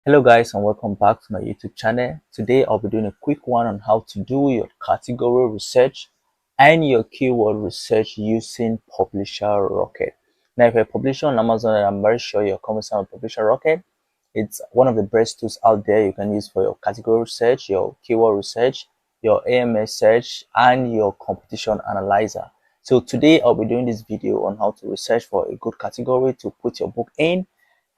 Hello guys, and welcome back to my YouTube channel. Today I'll be doing a quick one on how to do your category research and your keyword research using Publisher Rocket. Now if you're a publisher on Amazon, and I'm very sure you're coming on Publisher Rocket, it's one of the best tools out there you can use for your category research, your keyword research, your AMS search, and your competition analyzer. So today I'll be doing this video on how to research for a good category to put your book in,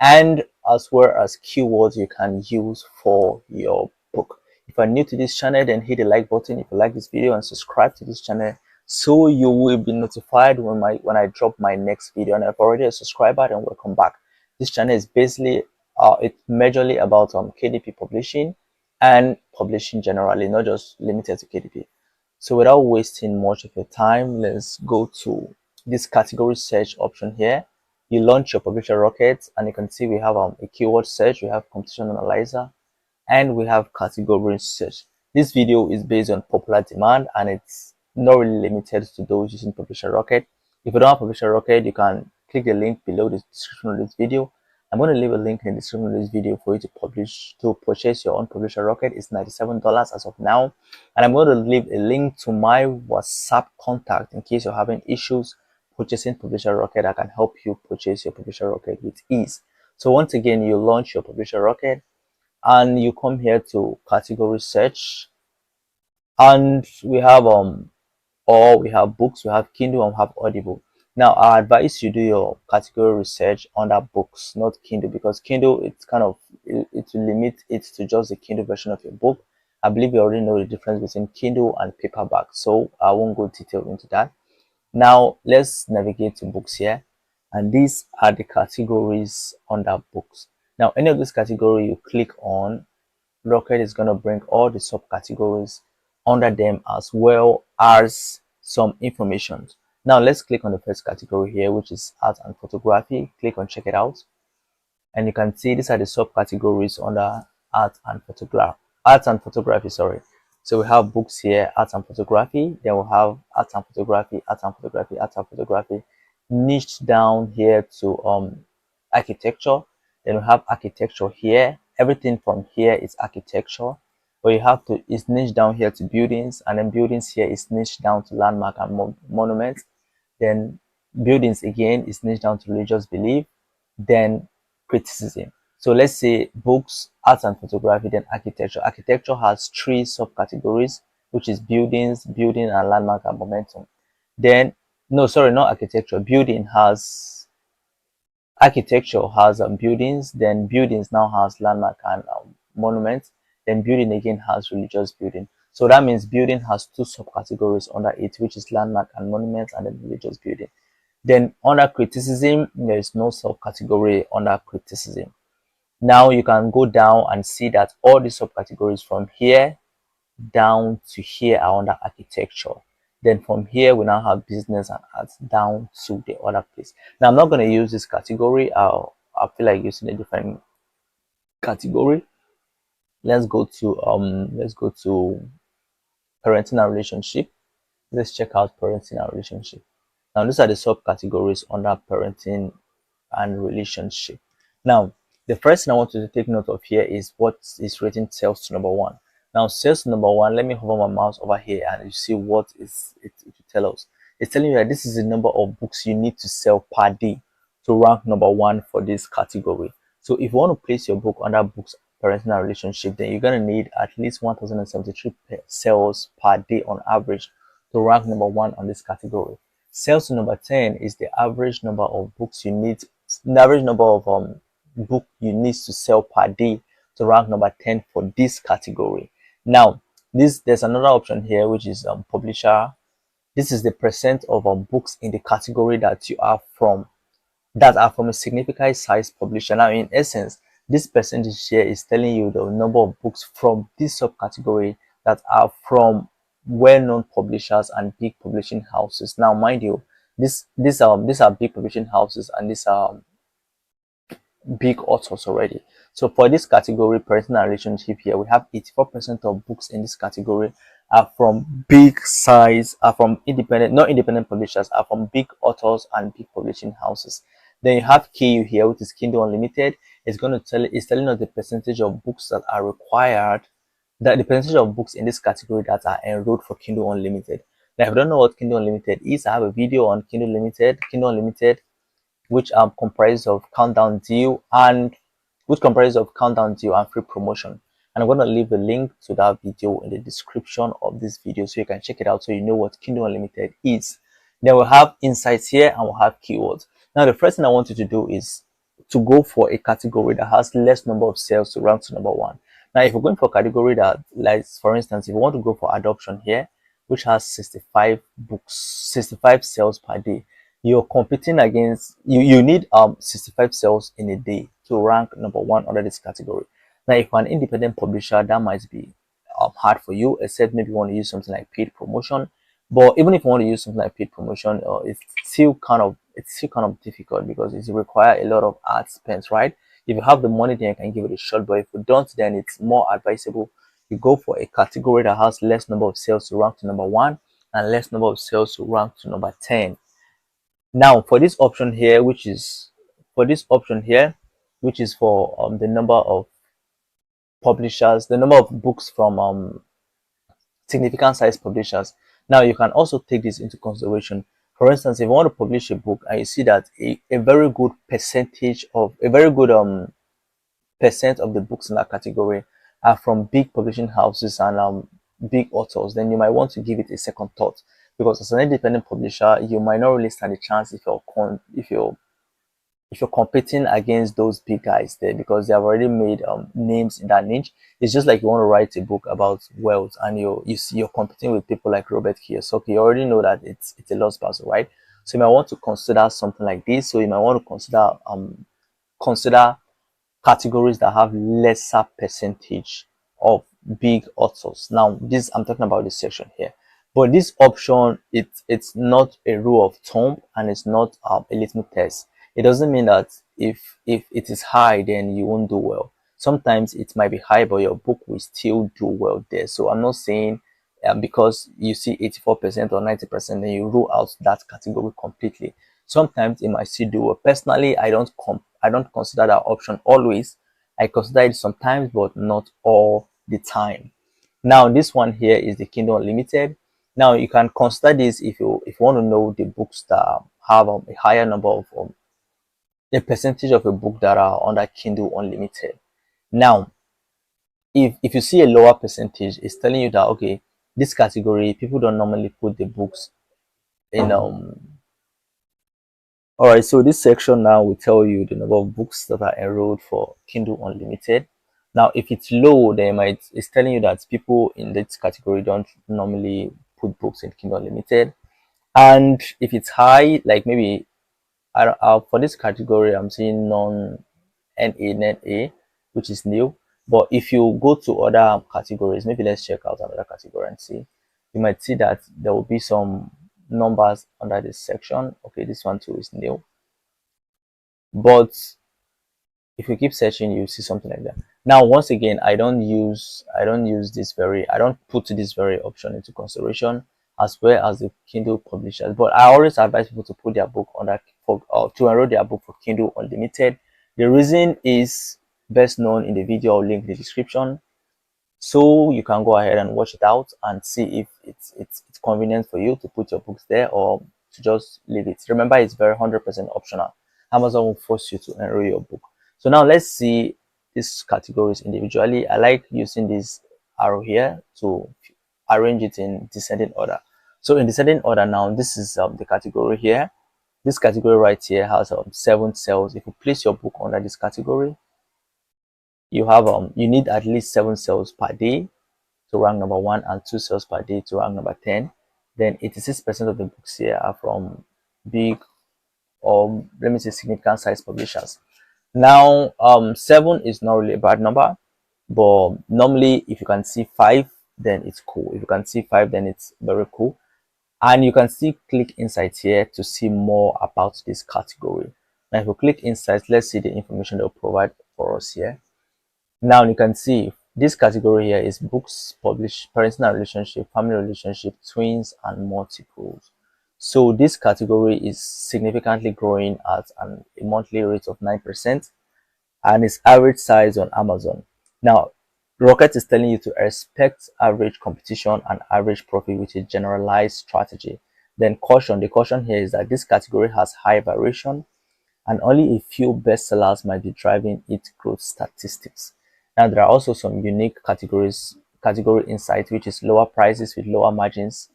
and as well as keywords you can use for your book. If you're new to this channel, then hit the like button if you like this video, and subscribe to this channel so you will be notified when I drop my next video. And if you're already a subscriber, then welcome back. This channel is basically it's majorly about KDP publishing and publishing generally, not just limited to KDP. So without wasting much of your time, let's go to this category search option here. You launch your Publisher Rocket, and you can see we have a keyword search, we have competition analyzer, and we have category search. This video is based on popular demand, and it's not really limited to those using Publisher Rocket. If you don't have Publisher Rocket, you can click the link below the description of this video. I'm going to leave a link in the description of this video for you to purchase your own Publisher Rocket. It's $97 as of now, and I'm going to leave a link to my WhatsApp contact in case you're having issues purchasing Publisher Rocket. I can help you purchase your Publisher Rocket with ease. So once again, you launch your Publisher Rocket and you come here to category search, and we have we have books, we have Kindle, and we have Audible. Now I advise you do your category research under books, not Kindle, because Kindle, it's kind of it will limit it to just the Kindle version of your book. I believe you already know the difference between Kindle and paperback, so I won't go detailed into that. Now let's navigate to books here, and these are the categories under books. Now any of this category you click on, Rocket is going to bring all the subcategories under them as well as some information. Now let's click on the first category here, which is art and photography. Click on check it out, and you can see these are the subcategories under art and photography, sorry. So we have books here, art and photography, then we'll have art and photography, art and photography, art and photography, niched down here to architecture. Then we have architecture here. Everything from here is architecture, but you have to, it's niched down here to buildings, and then buildings here is niched down to landmark and monuments. Then buildings again is niched down to religious belief, then criticism. So let's say books, art and photography, then architecture. Architecture has three subcategories, which is buildings, building, and landmark and momentum. Then, no, sorry, not architecture. Architecture has buildings, then buildings now has landmark and monuments, then building again has religious building. So that means building has two subcategories under it, which is landmark and monuments, and then religious building. Then under criticism, there is no subcategory under criticism. Now you can go down and see that all the subcategories from here down to here are under architecture. Then from here we now have business and arts down to the other place. Now I'm not going to use this category. I feel like using a different category. Let's go to parenting and relationship. Let's check out parenting and relationship. Now these are the subcategories under parenting and relationship. Now the first thing I want you to take note of here is what is rating sales to number one. Now sales to number one, let me hover my mouse over here and you see what is it will tell us. It's telling you that this is the number of books you need to sell per day to rank number one for this category. So if you want to place your book under books, parenting and relationship, then you're going to need at least 1073 sales per day on average to rank number one on this category. Sales to number 10 is the average number of books you need, the average number of book you need to sell per day to rank number 10 for this category. Now there's another option here, which is publisher. This is the percent of books in the category that are from a significant size publisher. Now in essence, this percentage here is telling you the number of books from this subcategory that are from well-known publishers and big publishing houses. Now mind you, these are big publishing houses, and these are big authors already. So for this category, parental relationship, here we have 84% of books in this category are from big size, are from not independent publishers, are from big authors and big publishing houses. Then you have KU here, which is Kindle Unlimited. it's telling us the percentage of books that are required, that the percentage of books in this category that are enrolled for Kindle Unlimited. Now, if you don't know what Kindle Unlimited is, I have a video on Kindle Limited. Kindle Unlimited, which comprises of countdown deal and free promotion. And I'm going to leave a link to that video in the description of this video so you can check it out so you know what Kindle Unlimited is. Then we'll have insights here and we'll have keywords. Now, the first thing I want you to do is to go for a category that has less number of sales to rank to number one. Now, if you're going for a category that, like, for instance, if you want to go for adoption here, which has 65 books, 65 sales per day, you're competing against, you need 65 sales in a day to rank number one under this category. Now, if you're an independent publisher, that might be hard for you, except maybe you want to use something like paid promotion. But even if you want to use something like paid promotion, it's still kind of difficult because it requires a lot of ad spends, right? If you have the money, then you can give it a shot. But if you don't, then it's more advisable you go for a category that has less number of sales to rank to number one and less number of sales to rank to number 10. Now, for this option here, which is for the number of publishers, the number of books from significant size publishers. Now, you can also take this into consideration. For instance, if you want to publish a book and you see that a very good percentage of a very good percent of the books in that category are from big publishing houses and big authors, then you might want to give it a second thought, because as an independent publisher, you might not really stand a chance if you're competing against those big guys there, because they have already made names in that niche. It's just like you want to write a book about wealth and you're competing with people like Robert Kiyosaki. You already know that it's a lost battle, right? So you might want to consider something like this. So you might want to consider categories that have lesser percentage of big authors. Now, this I'm talking about this section here, but this option, it's not a rule of thumb and it's not a litmus test. It doesn't mean that if it is high, then you won't do well. Sometimes it might be high, but your book will still do well there. So I'm not saying because you see 84% or 90%, then you rule out that category completely. Sometimes it might still do well. Personally, I don't consider that option always. I consider it sometimes, but not all the time. Now, this one here is the Kindle Unlimited. Now, you can consider this if you want to know the books that have a higher number of the percentage of a book that are under Kindle Unlimited. Now, if you see a lower percentage, it's telling you that okay, this category people don't normally put the books in all right, so this section now will tell you the number of books that are enrolled for Kindle Unlimited. Now, if it's low, it's telling you that people in this category don't normally put books in Kindle Unlimited. And if it's high, like maybe for this category, I'm seeing non-NA, which is new. But if you go to other categories, maybe let's check out another category and see. You might see that there will be some numbers under this section. Okay, this one too is new. But if you keep searching, you see something like that. Now, once again, I don't put this very option into consideration, as well as the Kindle publishers. But I always advise people to put their book to enroll their book for Kindle Unlimited. The reason is best known in the video I'll link in the description, so you can go ahead and watch it out and see if it's convenient for you to put your books there or to just leave it. Remember, it's very 100% optional. Amazon will force you to enroll your book. So now let's see these categories individually. I like using this arrow here to arrange it in descending order. So in descending order now, this is the category here. This category right here has 7 cells. If you place your book under this category, you have you need at least 7 sales per day to rank number 1 and 2 sales per day to rank number 10. Then 86% of the books here are from big, or let me say significant size publishers. Now 7 is not really a bad number, but normally if you can see 5, then it's cool. If you can see 5, then it's very cool. And you can still click insights here to see more about this category. Now if you click insights, let's see the information they'll provide for us here. Now you can see this category here is books published, parenting and relationship, family relationship, twins, and multiples. So this category is significantly growing at a monthly rate of 9%. and its average size on Amazon. Now, Rocket is telling you to expect average competition and average profit with a generalized strategy. Then caution, the caution here is that this category has high variation and only a few bestsellers might be driving its growth statistics. Now, there are also some unique category insight, which is lower prices with lower margins.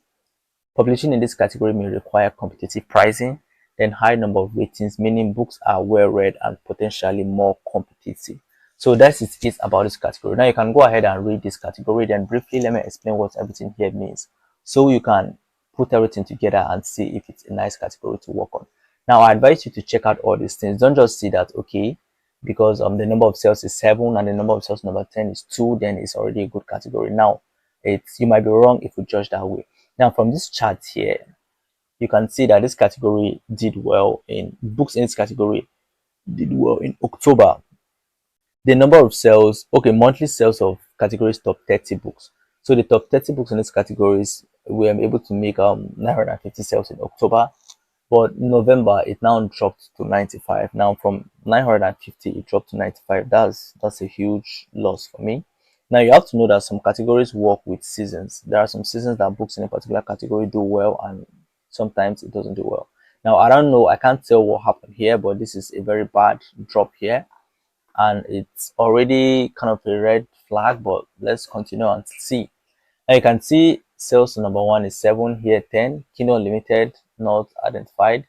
Publishing in this category may require competitive pricing, then high number of ratings, meaning books are well read and potentially more competitive. So that's it about this category. Now you can go ahead and read this category, then briefly let me explain what everything here means. So you can put everything together and see if it's a nice category to work on. Now I advise you to check out all these things. Don't just see that, okay, because the number of sales is 7 and the number of sales number 10 is 2, then it's already a good category. Now, you might be wrong if you judge that way. Now, from this chart here, you can see that this category did well in books in this category did well in October. The number of sales, okay, monthly sales of categories top 30 books. So the top 30 books in these categories, we are able to make 950 sales in October, but November it now dropped to 95. Now from 950 it dropped to 95. That's a huge loss for me. Now you have to know that some categories work with seasons. There are some seasons that books in a particular category do well and sometimes it doesn't do well. Now I don't know, I can't tell what happened here, but this is a very bad drop here and it's already kind of a red flag, but let's continue and see. Now you can see sales number 1 is 7, here 10, Kindle Limited not identified,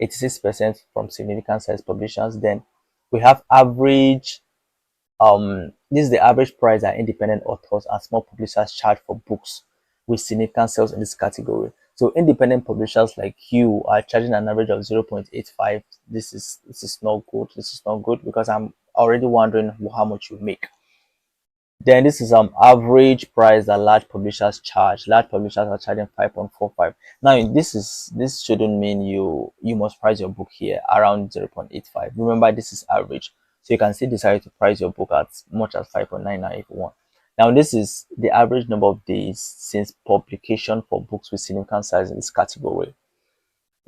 86% from significant size publishers. Then we have average, this is the average price that independent authors and small publishers charge for books with significant sales in this category. So independent publishers like you are charging an average of 0.85. This is not good. This is not good because I'm already wondering how much you make. Then this is average price that large publishers charge. Large publishers are charging 5.45. Now this shouldn't mean you must price your book here around 0.85. Remember, this is average. So you can still decide to price your book at much as 5.99 if you want. Now this is the average number of days since publication for books with significant size in this category.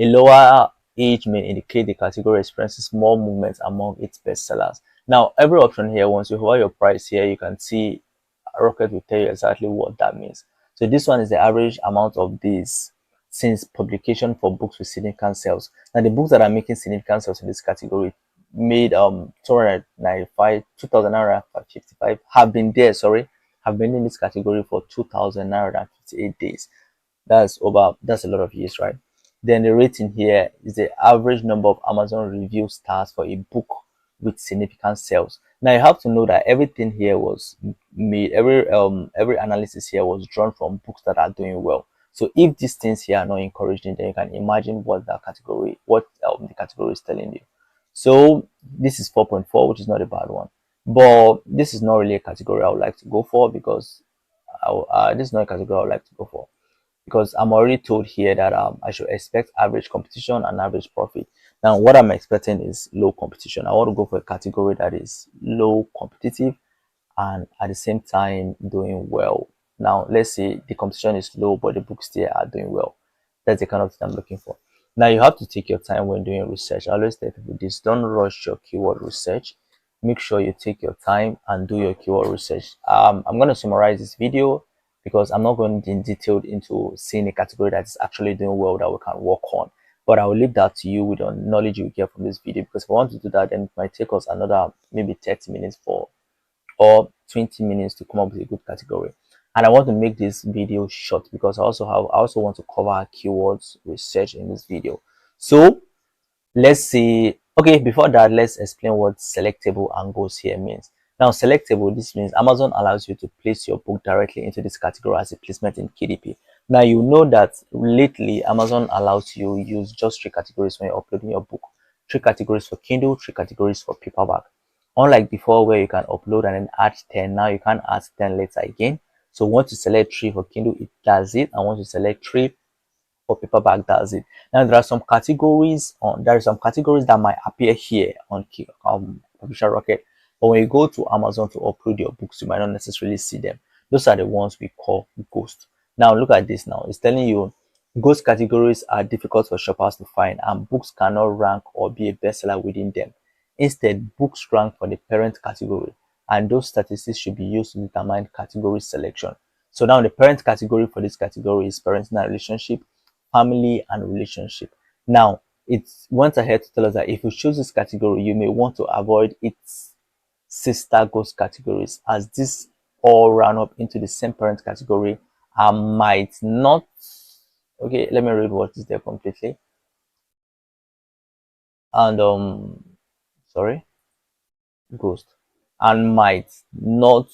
A lower age may indicate the category experiences more movement among its bestsellers. Now, every option here, once you hover your price here, you can see Rocket will tell you exactly what that means. So this one is the average amount of days since publication for books with significant sales. Now, the books that are making significant sales in this category made 295, 2,955 have been there, have been in this category for 2,958 days. That's a lot of years, right? Then the rating here is the average number of Amazon review stars for a book with significant sales. Now you have to know that everything here was made, every analysis here was drawn from books that are doing well. So if these things here are not encouraging, then you can imagine what the category is telling you. So this is 4.4, which is not a bad one, but this is not really a category I would like to go for because this is not a category I would like to go for because I'm already told here that I should expect average competition and average profit. Now, what I'm expecting is low competition. I want to go for a category that is low competitive and at the same time doing well. Now, let's say the competition is low, but the books still are doing well. That's the kind of thing I'm looking for. Now, you have to take your time when doing research. I always tell people this: don't rush your keyword research. Make sure you take your time and do your keyword research. I'm going to summarize this video because I'm not going in detail into seeing a category that is actually doing well that we can work on. But I will leave that to you with the knowledge you get from this video, because if I want to do that, then it might take us another maybe 30 minutes or 20 minutes to come up with a good category. And I want to make this video short because I also want to cover keywords research in this video. So let's see. Okay, before that, let's explain what selectable and goals here means. Now, selectable, this means Amazon allows you to place your book directly into this category as a placement in KDP. Now, you know that lately Amazon allows you use just 3 categories when you're uploading your book. 3 categories for Kindle, 3 categories for paperback. Unlike before where you can upload and then add 10, now you can't add 10 later again. So once you select 3 for Kindle, it does it. And once you select 3 for paperback, does it. Now there are some categories that might appear here on Publisher Rocket, but when you go to Amazon to upload your books, you might not necessarily see them. Those are the ones we call ghost. Now look at this. Now it's telling you ghost categories are difficult for shoppers to find and books cannot rank or be a bestseller within them. Instead, books rank for the parent category, and those statistics should be used to determine category selection. So now the parent category for this category is parenting and relationship, family and relationship. Now, it went ahead to tell us that if you choose this category, you may want to avoid its sister ghost categories, as this all run up into the same parent category and might not. Okay, let me read what is there completely. And sorry, ghost, and might not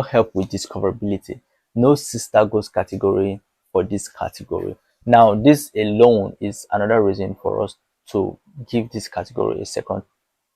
help with discoverability. No sister ghost category for this category. Now, this alone is another reason for us to give this category a second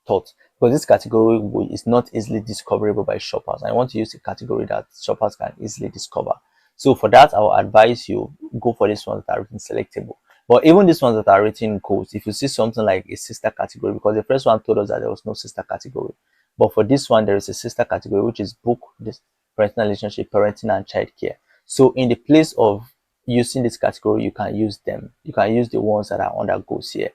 thought, because this category is not easily discoverable by shoppers. I want to use a category that shoppers can easily discover. So for that, I will advise you go for these ones that are written selectable. But even these ones that are written codes, if you see something like a sister category, because the first one told us that there was no sister category, but for this one there is a sister category, which is book, this parental relationship, parenting and child care. So in the place of using this category, you can use them. You can use the ones that are under goals here,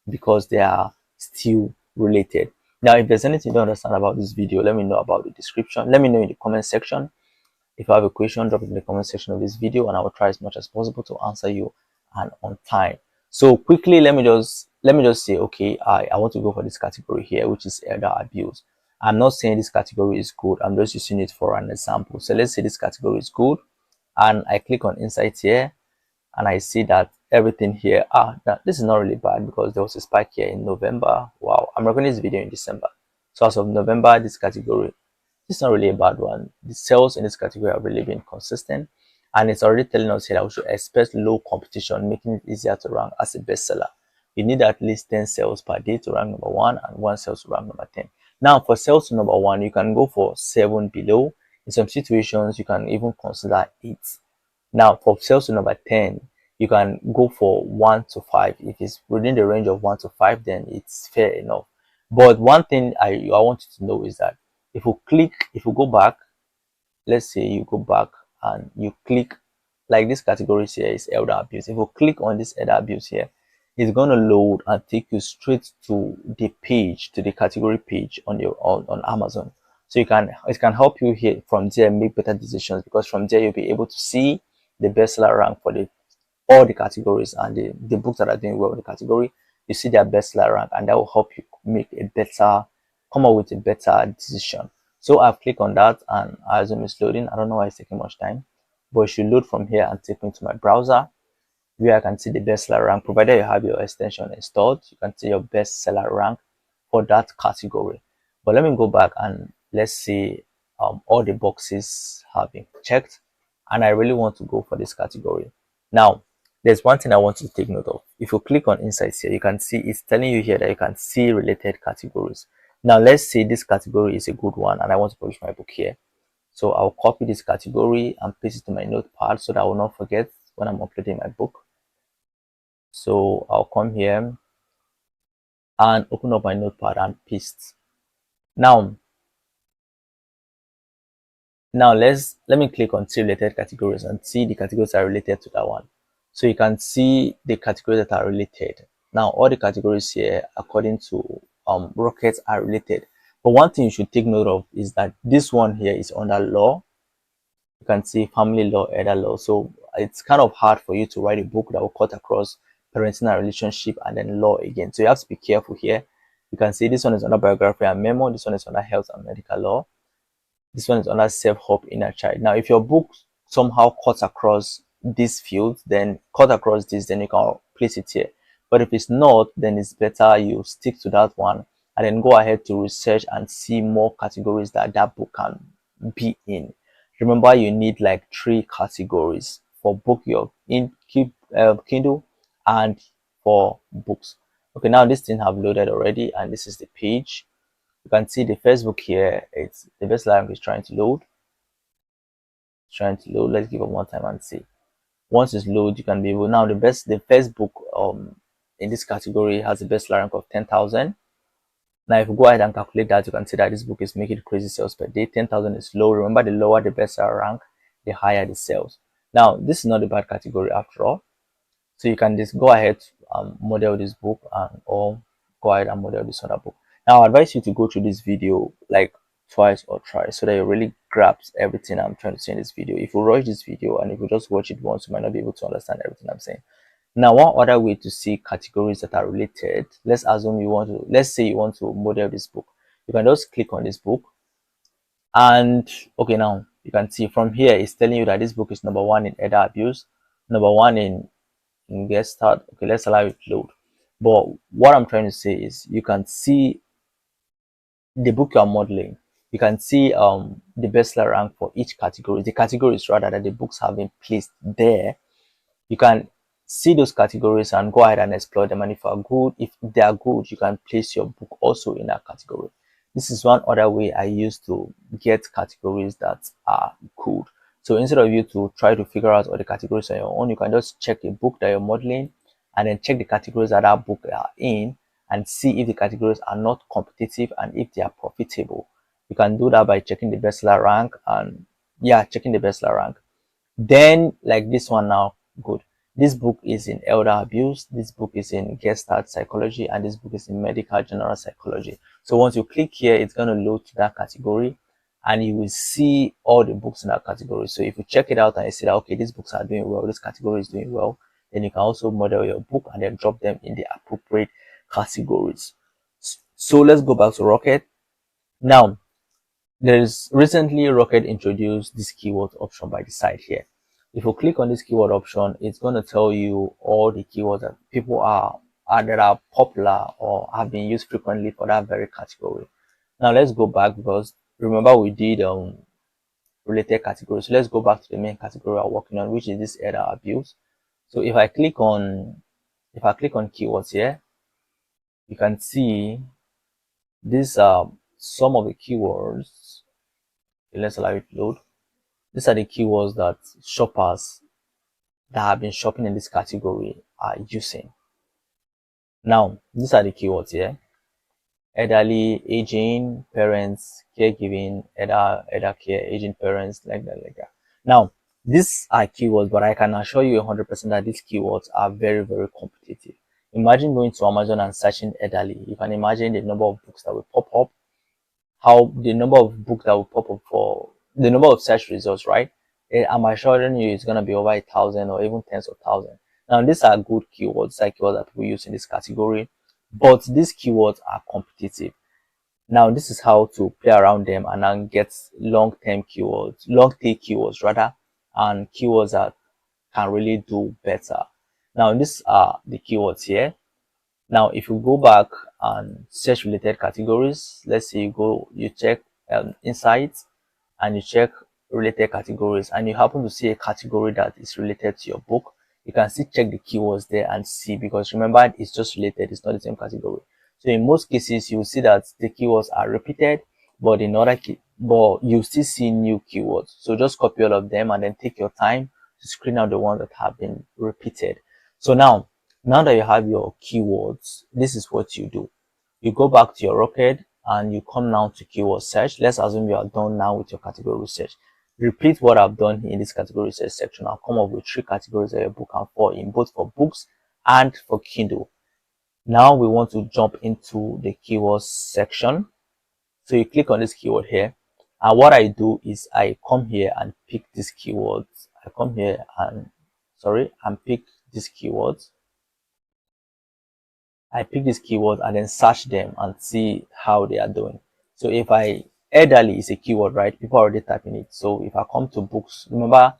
because they are still related. Now, if there's anything you don't understand about this video, let me know about the description. Let me know in the comment section. If you have a question, drop it in the comment section of this video, and I will try as much as possible to answer you and on time. So quickly, let me just say, okay, I want to go for this category here, which is elder abuse. I'm not saying this category is good. I'm just using it for an example. So let's say this category is good, and I click on insights here, and I see that everything here, this is not really bad, because there was a spike here in November. Wow, I'm recording this video in December. So as of November, this category, this is not really a bad one. The sales in this category have really been consistent, and it's already telling us here that we should expect low competition, making it easier to rank as a bestseller. You need at least 10 sales per day to rank number 1 and 1 sales to rank number 10. Now, for sales to number 1, you can go for 7 below. In some situations, you can even consider 8. Now, for sales to number 10, you can go for 1 to 5. If it's within the range of 1 to 5, then it's fair enough. But one thing I want you to know is that if you go back, let's say you go back and you click, like this category here is elder abuse. If you click on this elder abuse here, it's going to load and take you straight to the page, to the category page on your on Amazon. So it can help you here from there make better decisions, because from there you'll be able to see the bestseller rank for all the categories, and the books that are doing well in the category. You see their bestseller rank, and that will help you come up with a better decision. So I've clicked on that, and I assume it's loading. I don't know why it's taking much time, but it should load from here and take me to my browser, where I can see the bestseller rank. Provided you have your extension installed, you can see your bestseller rank for that category. But let me go back and let's see all the boxes have been checked, and I really want to go for this category. Now, there's one thing I want you to take note of. If you click on insights here, you can see it's telling you here that you can see related categories. Now, let's say this category is a good one and I want to publish my book here. So I'll copy this category and paste it to my notepad so that I will not forget when I'm uploading my book. So I'll come here and open up my notepad and paste. Now let me click on see related categories and see the categories that are related to that one. So you can see the categories that are related. Now all the categories here, according to Rockets, are related. But one thing you should take note of is that this one here is under law. You can see family law, elder law. So it's kind of hard for you to write a book that will cut across parenting and relationship and then law again. So you have to be careful here. You can see this one is under biography and memo. This one is under health and medical law. This one is under self-help inner child. Now, if your book somehow cuts across this field, then cut across this, then you can place it here. But if it's not, then it's better you stick to that one and then go ahead to research and see more categories that book can be in. Remember, you need like 3 categories for book your Kindle and for books. Okay, now this thing have loaded already, and this is the page. You can see the first book here. It's the best language trying to load. Let's give it one time and see. Once it's load, you can be able now the first book in this category has the best rank of 10,000. Now if you go ahead and calculate that, you can see that this book is making crazy sales per day. 10,000 is low. Remember, the lower the best rank, the higher the sales. Now this is not a bad category after all. So you can just go ahead model this book and or go ahead and model this other book. Now I advise you to go through this video like twice or thrice so that you really grasp everything I'm trying to say in this video. If you rush this video and if you just watch it once, you might not be able to understand everything I'm saying. Now, one other way to see categories that are related, let's assume you want to, let's say you want to model this book. You can just click on this book and okay, now you can see from here it's telling you that this book is number one in elder abuse, number one in get start. Okay, let's allow it to load. But what I'm trying to say is you can see the book you are modeling. You can see the bestseller rank for each category. The categories rather that the books have been placed there. You can see those categories and go ahead and explore them, and if they are good, you can place your book also in that category. This is one other way I use to get categories that are good. So instead of you to try to figure out all the categories on your own, you can just check a book that you're modeling and then check the categories that book are in and see if the categories are not competitive and if they are profitable. You can do that by checking the bestseller rank and checking the bestseller rank. Then like this one now, good. This book is in elder abuse, this book is in Gestalt psychology, and this book is in medical general psychology. So once you click here, it's going to load to that category and you will see all the books in that category. So if you check it out and you see that, okay, these books are doing well, this category is doing well, then you can also model your book and then drop them in the appropriate categories. So let's go back to Rocket. Now, there's recently Rocket introduced this keyword option by the side here. If you click on this keyword option, it's going to tell you all the keywords that people that are popular or have been used frequently for that very category. Now let's go back because remember we did related categories. So let's go back to the main category we're working on, which is this elder abuse. So if I click on keywords here, you can see these are some of the keywords. Okay, let's allow it to load. These are the keywords that shoppers that have been shopping in this category are using. Now, these are the keywords here. Elderly, aging, parents, caregiving, elder care, aging parents, like that. Now, these are keywords, but I can assure you 100% that these keywords are very, very competitive. Imagine going to Amazon and searching elderly. You can imagine the number of books that will pop up, how the number of books that will pop up for the number of search results, right? I'm assuring you it's going to be over 1,000 or even tens of thousands. Now, these are good keywords, like keywords that people use in this category, but these keywords are competitive. Now, this is how to play around them and then get long-tail keywords rather, and keywords that can really do better. Now, these are the keywords here. Now, if you go back and search related categories, let's say you check insights and you check related categories and you happen to see a category that is related to your book, you can still check the keywords there and see, because remember, it's just related, it's not the same category. So in most cases, you will see that the keywords are repeated, but you still see new keywords. So just copy all of them and then take your time to screen out the ones that have been repeated. So now that you have your keywords, this is what you do. You go back to your Rocket and you come now to keyword search. Let's assume you are done now with your category research. Repeat what I've done in this category research section. I'll come up with 3 categories that your book can fall in, both for books and for Kindle. Now we want to jump into the keywords section. So you click on this keyword here. And what I do is I come here and pick these keywords. Pick these keywords. I pick these keywords and then search them and see how they are doing. So if elderly is a keyword, right? People are already typing it. So if I come to books, remember,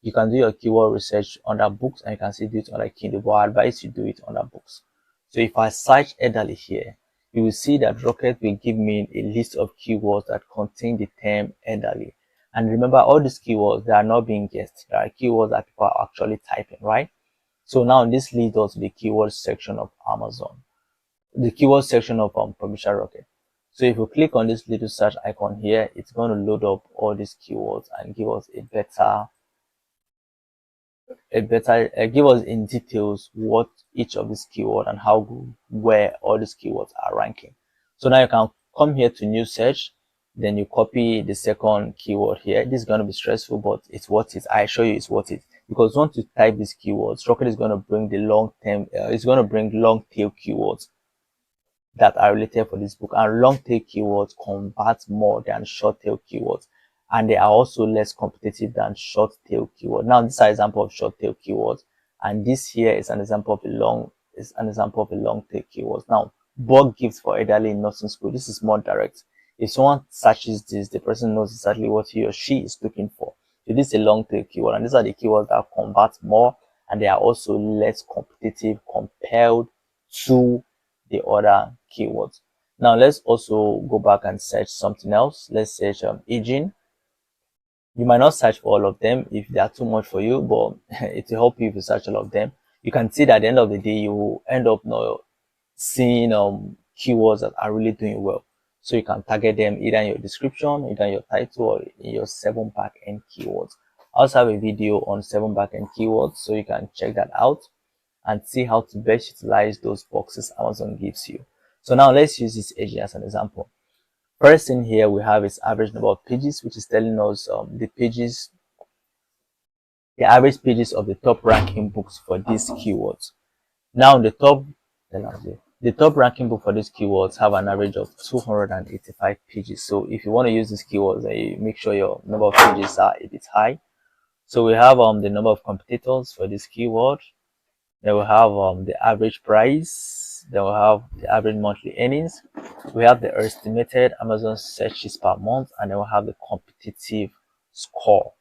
you can do your keyword research under books and you can see do it under Kindle, but I advise you do it under books. So if I search elderly here, you will see that Rocket will give me a list of keywords that contain the term elderly. And remember, all these keywords, they are not being guessed. They are keywords that people are actually typing, right? So now this leads us to the keyword section of Amazon, the keyword section of Publisher Rocket. So if you click on this little search icon here, it's going to load up all these keywords and give us give us in details what each of these keywords and where all these keywords are ranking. So now you can come here to new search, then you copy the second keyword here. This is going to be stressful, but it's worth it. I assure you it's worth it, because once you type these keywords, Rocket is going to bring the long tail keywords. that are related for this book, and long tail keywords convert more than short tail keywords, and they are also less competitive than short tail keyword. Now this is an example of short tail keywords, and this here is an example of a long tail keywords. Now bulk gifts for elderly in nursing school, this is more direct. If someone searches this, the person knows exactly what he or she is looking for. So this is a long tail keyword, and these are the keywords that convert more, and they are also less competitive compared to the other keywords. Now let's also go back and search something else. Let's search aging. You might not search for all of them if they are too much for you, but it will help you if you search all of them. You can see that at the end of the day, you will end up seeing keywords that are really doing well. So you can target them either in your description, either in your title, or in your 7 back-end keywords. I also have a video on 7 back-end keywords, so you can check that out and see how to best utilize those boxes Amazon gives you. So now let's use this agent as an example. First thing here we have is average number of pages, which is telling us the average pages of the top ranking books for these keywords. Now the top ranking book for these keywords have an average of 285 pages. So if you want to use these keywords, you make sure your number of pages are a bit high. So we have the number of competitors for this keyword. Then we have the average price. Then we have the average monthly earnings. We have the estimated Amazon searches per month, and then we have the competitive score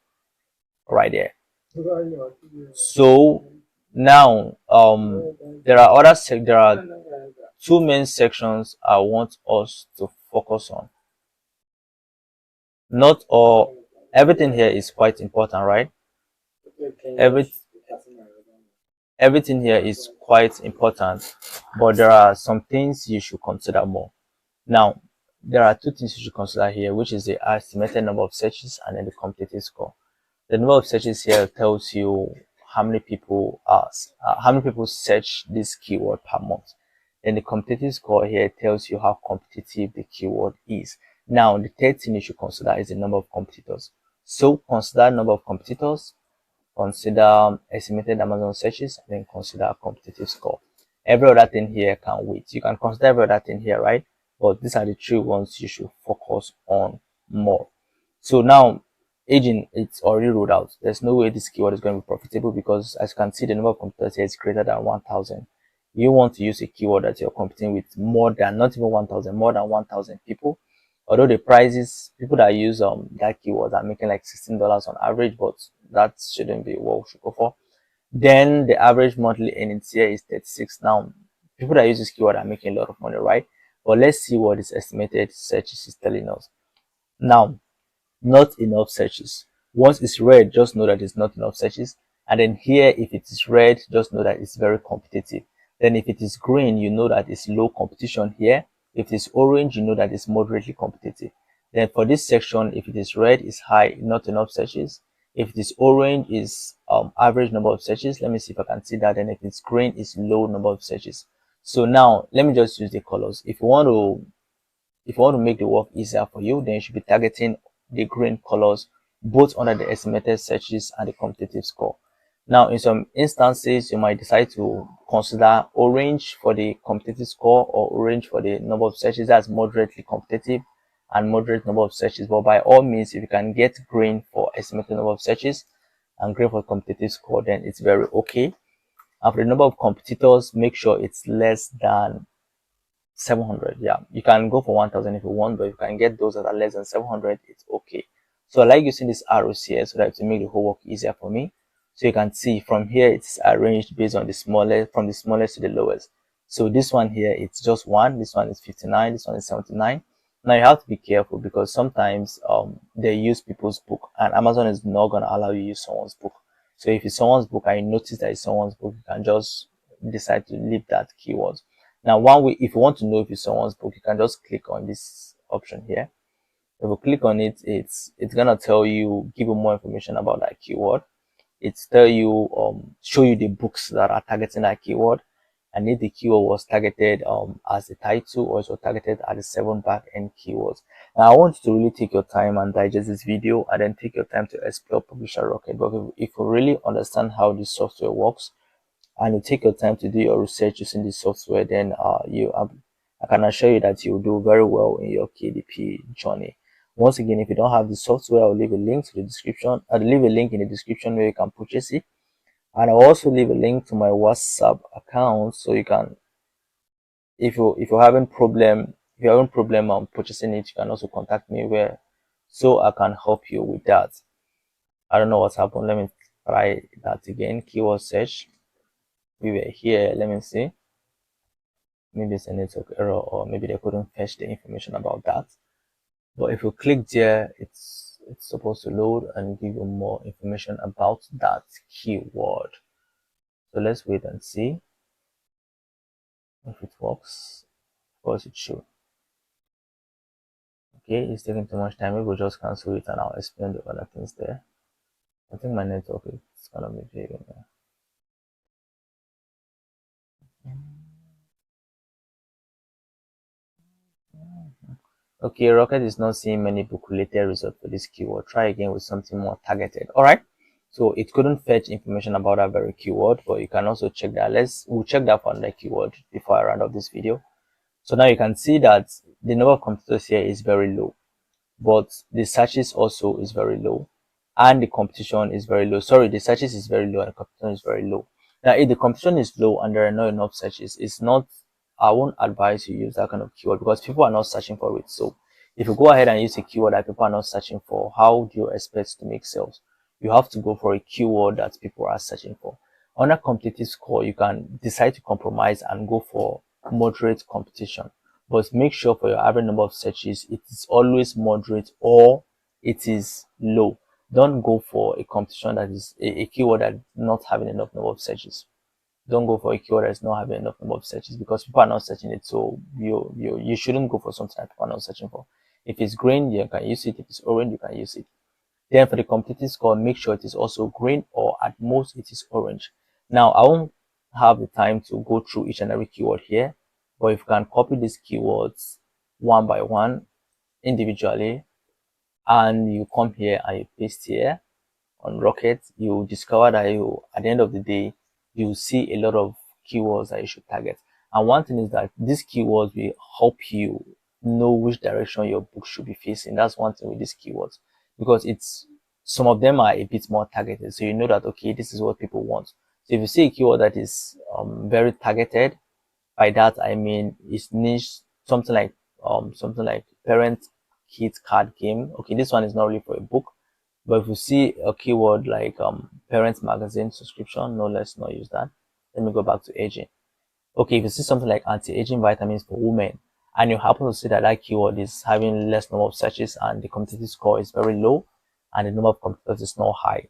right there. So now there are two main sections I want us to focus on. Not all, everything here is quite important, right? Everything here is quite important, but there are some things you should consider more. Now, there are two things you should consider here, which is the estimated number of searches and then the competitive score. The number of searches here tells you how many people search this keyword per month. Then the competitive score here tells you how competitive the keyword is. Now, the third thing you should consider is the number of competitors. So consider number of competitors, consider estimated Amazon searches, and then consider competitive score. Every other thing here can wait. You can consider every other thing here, right? But these are the three ones you should focus on more. So now, aging, it's already ruled out. There's no way this keyword is going to be profitable because, as you can see, the number of competitors here is greater than 1,000. You want to use a keyword that you're competing with more than, not even 1,000, more than 1,000 people. Although the prices, people that use that keyword are making like $16 on average, but that shouldn't be what we should go for. Then the average monthly earnings here is 36. Now, people that use this keyword are making a lot of money, right? But let's see what this estimated searches is telling us. Now, not enough searches. Once it's red, just know that it's not enough searches. And then here, if it is red, just know that it's very competitive. Then if it is green, you know that it's low competition here. If it's orange, you know that it's moderately competitive. Then for this section, if it is red, it's high, not enough searches. If it is orange, is average number of searches. Let me see if I can see that. And if it's green, it's low number of searches. So now let me just use the colors. If you want to make the work easier for you, then you should be targeting the green colors both under the estimated searches and the competitive score. Now, in some instances, you might decide to consider orange for the competitive score or orange for the number of searches. That's moderately competitive and moderate number of searches. But by all means, if you can get green for estimated number of searches and green for competitive score, then it's very okay. And for the number of competitors, make sure it's less than 700. Yeah, you can go for 1,000 if you want, but if you can get those that are less than 700, it's okay. So I like using this arrows here so that to make the whole work easier for me. So you can see from here it's arranged based on the smallest, from the smallest to the lowest. So this one here, it's just 1, this one is 59, this one is 79. Now you have to be careful because sometimes they use people's book, and Amazon is not going to allow you to use someone's book. So if it's someone's book and you notice that it's someone's book, you can just decide to leave that keyword. Now, one way, if you want to know if it's someone's book, you can just click on this option here. If you click on it, it's gonna tell you, give you more information about that keyword. It's tell you, show you the books that are targeting that keyword, and if the keyword was targeted as a title or it was targeted as the 7 back-end keywords. Now, I want you to really take your time and digest this video, and then take your time to explore Publisher Rocket. But if you really understand how this software works, and you take your time to do your research using this software, then I can assure you that you'll do very well in your KDP journey. Once again, if you don't have the software, I'll leave a link to the description. I'll leave a link in the description where you can purchase it. And I'll also leave a link to my WhatsApp account so you can, if you're having problem on purchasing it, you can also contact me where so I can help you with that. I don't know what's happened. Let me try that again. Keyword search. We were here. Let me see. Maybe it's a network error, or maybe they couldn't fetch the information about that. But if you click there, it's supposed to load and give you more information about that keyword. So let's wait and see if it works. Of course it should. Okay, it's taking too much time. We'll just cancel it and I'll explain the other things there. I think my network is gonna be failing there. Okay, Rocket is not seeing many book-related results for this keyword. Try again with something more targeted. All right. So it couldn't fetch information about that very keyword, but you can also check that. We'll check that for another keyword before I round up this video. So now you can see that the number of competitors here is very low, but the searches also is very low, and the competition is very low. Sorry, the searches is very low and the competition is very low. Now, if the competition is low and there are not enough searches, it's not, I won't advise you use that kind of keyword because people are not searching for it. So if you go ahead and use a keyword that people are not searching for, how do you expect to make sales? You have to go for a keyword that people are searching for. On a competitive score, you can decide to compromise and go for moderate competition, but make sure for your average number of searches, it is always moderate or it is low. Don't go for a competition that is a keyword that is not having enough number of searches. Don't go for a keyword that is not having enough number of searches because people are not searching it. So you shouldn't go for something that people are not searching for. If it's green, you can use it. If it's orange, you can use it. Then for the competitive score, make sure it is also green or at most it is orange. Now, I won't have the time to go through each and every keyword here, but if you can copy these keywords one by one individually, and you come here and you paste here on Rocket, you discover that at the end of the day, you see a lot of keywords that you should target. And one thing is that these keywords will help you know which direction your book should be facing. That's one thing with these keywords, because some of them are a bit more targeted. So you know that, okay, this is what people want. So if you see a keyword that is very targeted, by that I mean it's niche, something like parent kids card game. Okay, this one is not really for a book, but if you see a keyword like parent magazine subscription, no, let's not use that. Let me go back to aging. Okay, if you see something like anti-aging vitamins for women, and you happen to see that that keyword is having less number of searches and the competitive score is very low and the number of competitors is not high,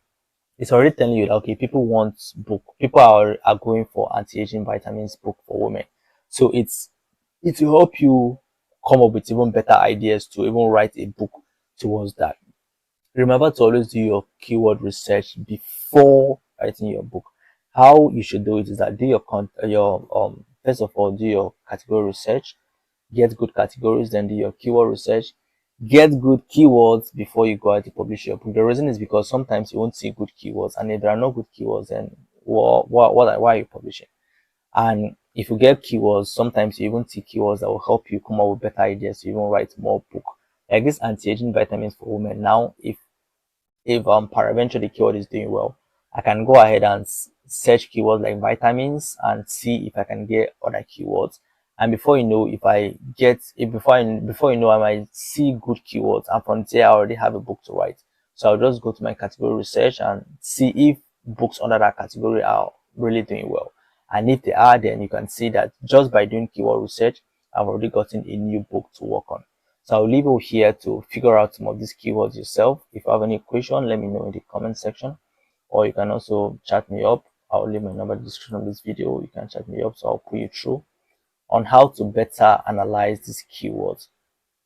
it's already telling you that, okay, people want book, people are going for anti-aging vitamins book for women. So it will help you come up with even better ideas to even write a book towards that. Remember to always do your keyword research before writing your book. How you should do it is that do your first of all, do your category research, get good categories, then do your keyword research, get good keywords before you go out to publish your book. The reason is because sometimes you won't see good keywords, and if there are no good keywords, then why are you publishing? And if you get keywords, sometimes you even see keywords that will help you come up with better ideas to even write more book. Like this anti-aging vitamins for women. Now, if peradventure the keyword is doing well, I can go ahead and search keywords like vitamins and see if I can get other keywords. And before you know, before you know, I might see good keywords, and from there I already have a book to write. So I'll just go to my category research and see if books under that category are really doing well. And if they are, then you can see that just by doing keyword research, I've already gotten a new book to work on. So I'll leave you here to figure out some of these keywords yourself. If you have any question, let me know in the comment section, or you can also chat me up. I'll leave my number in the description of this video. You can chat me up, so I'll put you through on how to better analyze these keywords.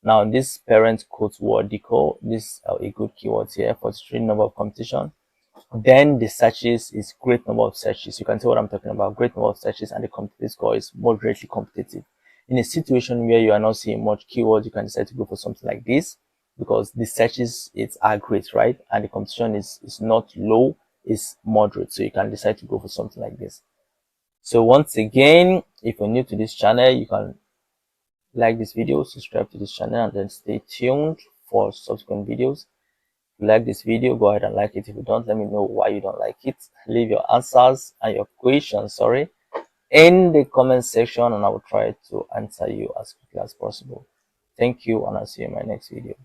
Now, this parent quote word decor, this a good keyword here for the number of competition. Then the searches is great number of searches. You can see what I'm talking about. Great number of searches, and the competitive score is moderately competitive. In a situation where you are not seeing much keywords, you can decide to go for something like this because the searches are great, right? And the competition is not low, it's moderate. So you can decide to go for something like this. So once again, if you're new to this channel, you can Like this video, subscribe to this channel, and then stay tuned for subsequent videos. If you like this video, go ahead and like it. If you don't, let me know why you don't like it. Leave your answers and your questions, in the comment section, and I will try to answer you as quickly as possible. Thank you, and I'll see you in my next video.